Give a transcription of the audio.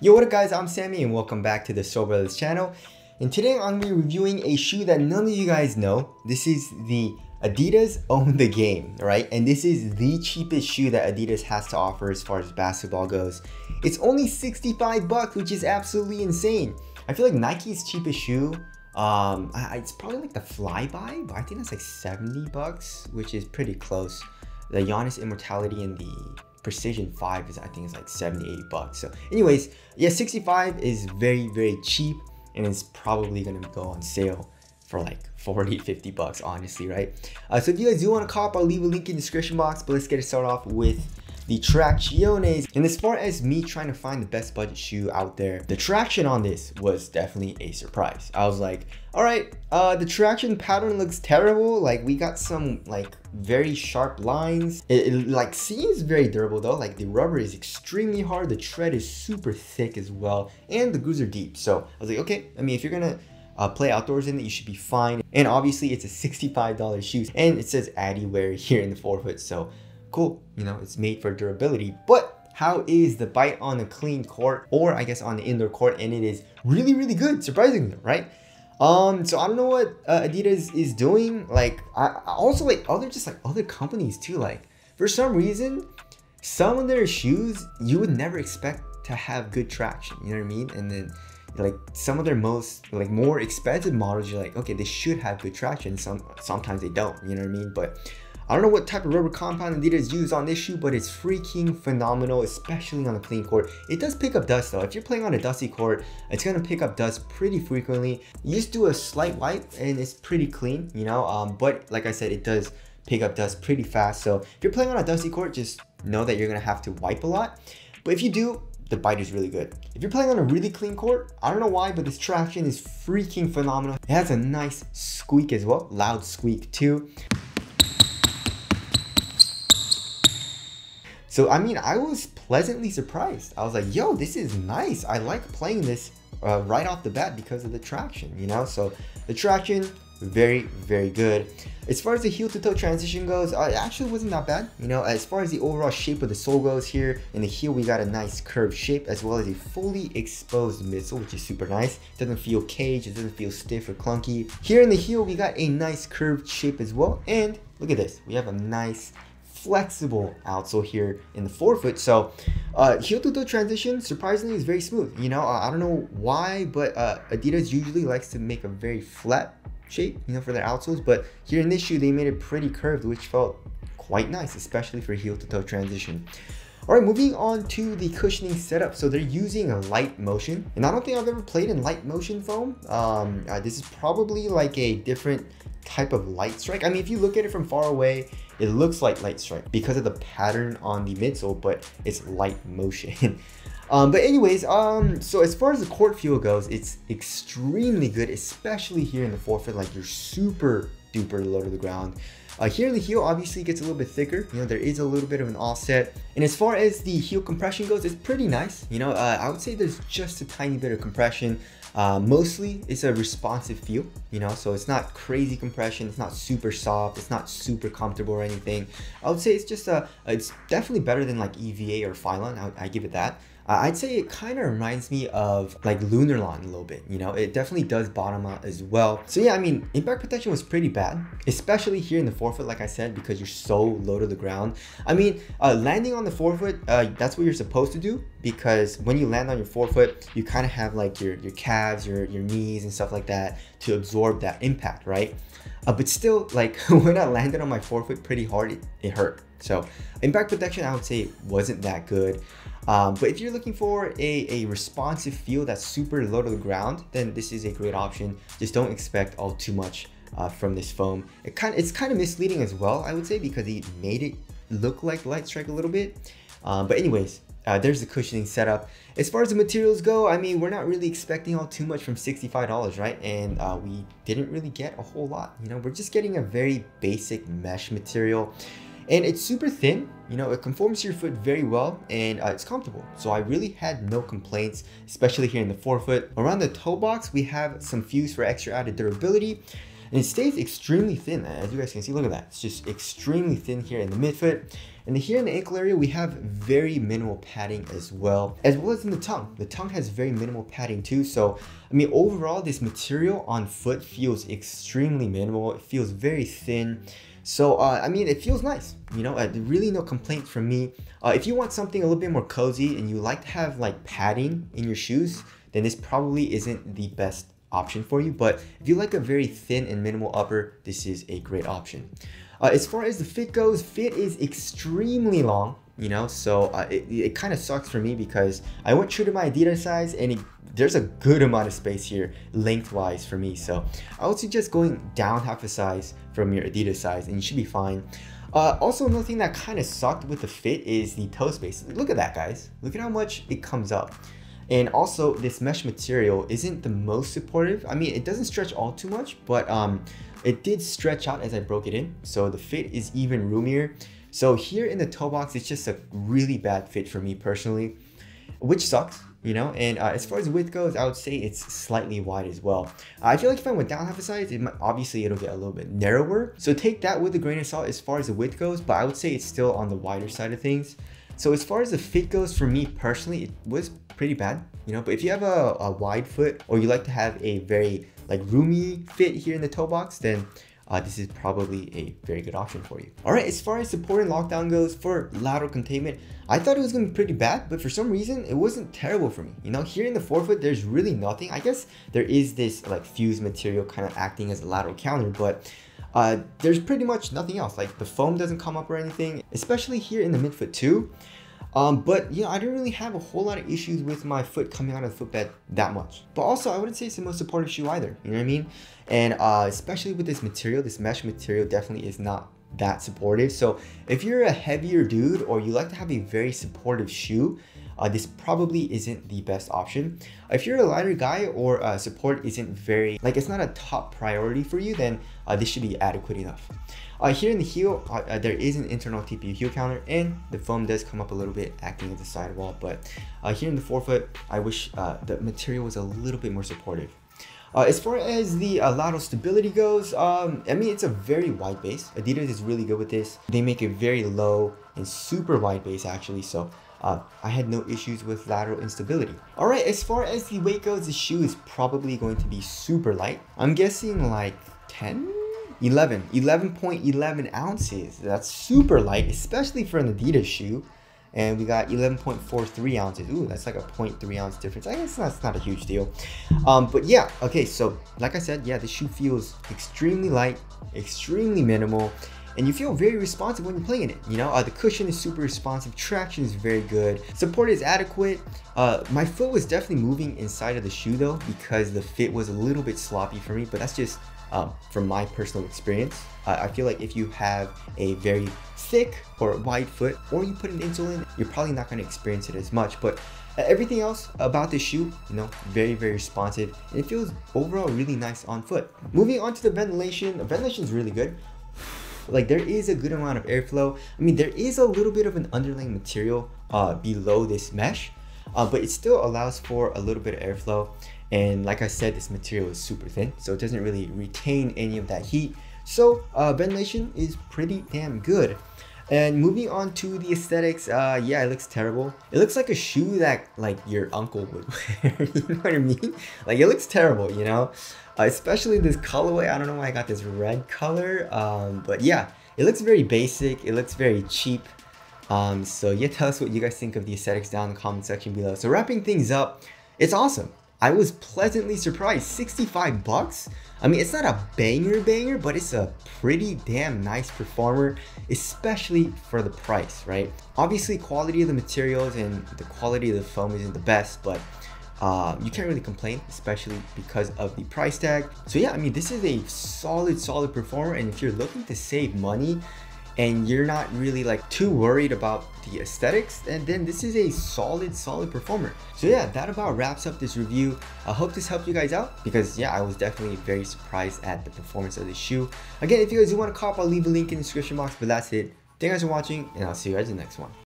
Yo, what up guys, I'm Sammy and welcome back to the Soul Brothers channel. And today I'm going to be reviewing a shoe that none of you guys know. This is the Adidas OwntheGame, right? And this is the cheapest shoe that Adidas has to offer as far as basketball goes. It's only 65 bucks, which is absolutely insane. I feel like Nike's cheapest shoe, it's probably like the Flyby, but I think that's like 70 bucks, which is pretty close. The Giannis Immortality and the Precision 5 is, I think, is like 70-80 bucks. So anyways, yeah, 65 is very cheap, and it's probably gonna go on sale for like 40-50 bucks, honestly, right? So if you guys do want to cop, I'll leave a link in the description box, but let's get it started off with the Tracciones. And as far as me trying to find the best budget shoe out there, the traction on this was definitely a surprise. I was like, all right, the traction pattern looks terrible. Like, we got some like very sharp lines. It like seems very durable though. Like, the rubber is extremely hard, the tread is super thick as well, and the grooves are deep. So I was like, okay, I mean, if you're gonna play outdoors in it, you should be fine. And obviously it's a $65 shoe, and it says Adiwear here in the forefoot, so cool, you know, it's made for durability. But how is the bite on a clean court, or I guess on the indoor court? And it is really good, surprisingly, right? So I don't know what Adidas is doing. Like, I also like other companies too. Like, for some reason, some of their shoes you would never expect to have good traction, you know what I mean? And then like some of their more expensive models, you're like, okay, they should have good traction. Sometimes they don't, you know what I mean? But I don't know what type of rubber compound Adidas used on this shoe, but it's freaking phenomenal, especially on a clean court. It does pick up dust though. If you're playing on a dusty court, it's gonna pick up dust pretty frequently. You just do a slight wipe and it's pretty clean, you know? But like I said, it does pick up dust pretty fast. So if you're playing on a dusty court, just know that you're gonna have to wipe a lot. But if you do, the bite is really good. If you're playing on a really clean court, I don't know why, but this traction is freaking phenomenal. It has a nice squeak as well, loud squeak too. So, I mean, I was pleasantly surprised. I was like, yo, this is nice. I like playing this right off the bat because of the traction, you know? So the traction, very good. As far as the heel to toe transition goes, it actually wasn't that bad. You know, as far as the overall shape of the sole goes, here in the heel, we got a nice curved shape, as well as a fully exposed midsole, which is super nice. It doesn't feel caged, it doesn't feel stiff or clunky. Here in the heel, we got a nice curved shape as well. And look at this, we have a nice flexible outsole here in the forefoot. So heel to toe transition surprisingly is very smooth. You know, I don't know why, but Adidas usually likes to make a very flat shape, you know, for their outsoles, but here in this shoe they made it pretty curved, which felt quite nice, especially for heel to toe transition. All right, moving on to the cushioning setup. So they're using a light motion, and I don't think I've ever played in light motion foam. This is probably like a different type of light strike. I mean, if you look at it from far away, it looks like light strike because of the pattern on the midsole, but it's light motion. But anyways, so as far as the court feel goes, it's extremely good, especially here in the forefoot. Like, you're super duper low to the ground. Here in the heel, obviously it gets a little bit thicker. You know, there is a little bit of an offset. And as far as the heel compression goes, it's pretty nice. You know, I would say there's just a tiny bit of compression. Mostly it's a responsive feel, you know, so it's not crazy compression, it's not super soft, it's not super comfortable or anything. I would say it's just it's definitely better than like EVA or Phylon. I give it that. I'd say it kind of reminds me of like Lunarlon a little bit, you know. It definitely does bottom out as well. So yeah, I mean, impact protection was pretty bad, especially here in the forefoot, like I said, because you're so low to the ground. I mean, landing on the forefoot, that's what you're supposed to do, because when you land on your forefoot, you kind of have like your calves, your knees and stuff like that to absorb that impact, right? But still, like, when I landed on my forefoot pretty hard, it hurt. So impact protection, I would say, wasn't that good. But if you're looking for a responsive feel that's super low to the ground, then this is a great option. Just don't expect all too much from this foam. It's kind of misleading as well, I would say, because he made it look like light strike a little bit. But anyways, there's the cushioning setup. As far as the materials go, I mean, we're not really expecting all too much from $65, right? And we didn't really get a whole lot. You know, we're just getting a very basic mesh material. And it's super thin, you know, it conforms to your foot very well, and it's comfortable. So I really had no complaints, especially here in the forefoot. Around the toe box, we have some fuse for extra added durability, and it stays extremely thin. As you guys can see, look at that. It's just extremely thin here in the midfoot. And here in the ankle area, we have very minimal padding as well as in the tongue. The tongue has very minimal padding too. So, I mean, overall, this material on foot feels extremely minimal. It feels very thin. So, I mean, it feels nice, you know, really no complaints from me. If you want something a little bit more cozy and you like to have like padding in your shoes, then this probably isn't the best option for you. But if you like a very thin and minimal upper, this is a great option. As far as the fit goes, fit is extremely long, you know, so it kind of sucks for me because I went true to my Adidas size and there's a good amount of space here lengthwise for me. So I would suggest going down half a size from your Adidas size and you should be fine. Also, another thing that kind of sucked with the fit is the toe space. Look at that, guys. Look at how much it comes up. And also, this mesh material isn't the most supportive. I mean, it doesn't stretch all too much, but it did stretch out as I broke it in. So the fit is even roomier. So here in the toe box, it's just a really bad fit for me personally, which sucks, you know. And as far as width goes, I would say it's slightly wide as well. I feel like if I went down half a size, obviously it'll get a little bit narrower. So take that with a grain of salt as far as the width goes, but I would say it's still on the wider side of things. So as far as the fit goes, for me personally, it was pretty bad, you know. But if you have a wide foot or you like to have a very like roomy fit here in the toe box, then this is probably a very good option for you. All right, as far as support and lockdown goes for lateral containment, I thought it was gonna be pretty bad, but for some reason it wasn't terrible for me. You know, here in the forefoot, there's really nothing. I guess there is this like fused material kind of acting as a lateral counter, but there's pretty much nothing else. Like the foam doesn't come up or anything, especially here in the midfoot too. But you know, I didn't really have a whole lot of issues with my foot coming out of the footbed that much. But also, I wouldn't say it's the most supportive shoe either. You know what I mean? And especially with this material, this mesh material definitely is not that supportive. So if you're a heavier dude or you like to have a very supportive shoe, this probably isn't the best option. If you're a lighter guy or support isn't very, like it's not a top priority for you, then this should be adequate enough. Here in the heel, there is an internal TPU heel counter and the foam does come up a little bit acting as a sidewall, but here in the forefoot, I wish the material was a little bit more supportive. As far as the lateral stability goes, I mean, it's a very wide base. Adidas is really good with this. They make a very low and super wide base actually, so I had no issues with lateral instability. All right, as far as the weight goes, the shoe is probably going to be super light. I'm guessing like 11.11 ounces. That's super light, especially for an Adidas shoe. And we got 11.43 ounces. Ooh, that's like a 0.3 ounce difference. I guess that's not a huge deal. But yeah, okay, so like I said, yeah, the shoe feels extremely light, extremely minimal, and you feel very responsive when you're playing it. You know, the cushion is super responsive, traction is very good, support is adequate. My foot was definitely moving inside of the shoe though, because the fit was a little bit sloppy for me, but that's just from my personal experience. I feel like if you have a very thick or wide foot, or you put an insole in, you're probably not going to experience it as much. But everything else about this shoe, you know, very, very responsive, and it feels overall really nice on foot. Moving on to the ventilation is really good. Like there is a good amount of airflow. I mean, there is a little bit of an underlaying material below this mesh, but it still allows for a little bit of airflow. And like I said, this material is super thin, so it doesn't really retain any of that heat. So ventilation is pretty damn good. And moving on to the aesthetics, yeah, it looks terrible. It looks like a shoe that like your uncle would wear, you know what I mean? Like it looks terrible, you know? Especially this colorway. I don't know why I got this red color, but yeah, it looks very basic. It looks very cheap. So yeah, tell us what you guys think of the aesthetics down in the comment section below. So wrapping things up, it's awesome. I was pleasantly surprised. 65 bucks? I mean, it's not a banger, but it's a pretty damn nice performer, especially for the price, right? Obviously, quality of the materials and the quality of the foam isn't the best, but you can't really complain, especially because of the price tag. So yeah, I mean, this is a solid performer, and if you're looking to save money and you're not really like too worried about the aesthetics, and then this is a solid performer. So yeah, that about wraps up this review. I hope this helped you guys out, because yeah, I was definitely very surprised at the performance of this shoe. Again, if you guys do want to cop, I'll leave a link in the description box, but that's it. Thank you guys for watching, and I'll see you guys in the next one.